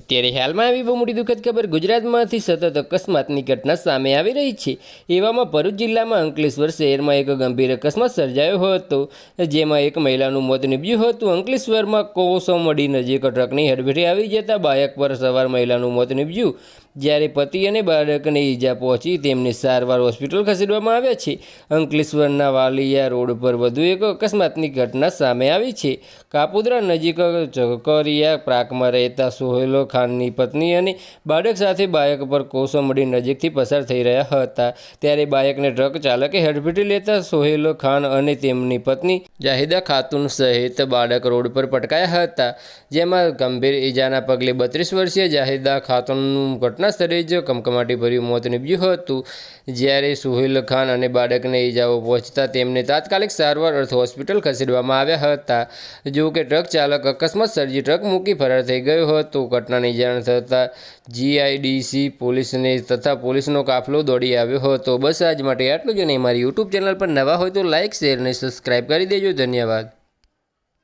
અત્યારે હાલમાં આવી બહુ મોટી દુઃખદ ખબર ગુજરાતમાંથી સતત અકસ્માતની ઘટના સામે આવી રહી છે। એવામાં ભરૂચ જિલ્લામાં અંકલેશ્વર શહેરમાં એક ગંભીર અકસ્માત સર્જાયો હતો, જેમાં એક મહિલાનું મોત નીપજ્યું હતું। અંકલેશ્વરમાં કોસોમડી નજીક ટ્રકની હડફેટે આવી જતા બાઇક પર સવાર મહિલાનું મોત નીપજ્યું, જ્યારે પતિ અને બાળકને ઈજા પહોંચી તેમને સારવાર હોસ્પિટલ ખસેડવામાં આવ્યા છે। અંકલેશ્વરના વાલિયા રોડ પર વધુ એક અકસ્માતની ઘટના સામે આવી છે। કાપોદ્રા નજીક ઝકરિયા પાર્કમાં રહેતા સોહેલ ખાનની પત્ની અને બાળક સાથે બાઇક પર કોસોમડી નજીકથી પસાર થઈ રહ્યા હતા, ત્યારે બાઇકને ટ્રક ચાલકે હડફેટે લેતા સોહેલ ખાન અને તેમની પત્ની જાહિદા ખાતુન સહિત બાળક રોડ પર પટકાયા હતા, જેમાં ગંભીર ઈજાના પગલે 32 વર્ષીય જાહિદા ખાતુનનું ઘટના સ્થળે જ કમકમાટીભર્યું મોત નીપજ્યું હતું, જ્યારે સોહેલ ખાન અને બાળકને ઈજાઓ પહોંચતા તેમને તાત્કાલિક સારવાર અર્થે હોસ્પિટલ ખસેડવામાં આવ્યા હતા। જો કે ટ્રક ચાલક અકસ્માત સર્જી ટ્રક મૂકી ફરાર થઈ ગયો હતો। ઘટનાની જાણ થતાં જીઆઈડીસી પોલીસને તથા પોલીસનો કાફલો દોડી આવ્યો હતો। બસ આજ માટે આટલું જ, અને મારી યુટ્યુબ ચેનલ પર નવા હોય તો લાઇક, શેર અને સબસ્ક્રાઈબ કરી દેજો। ધન્યવાદ।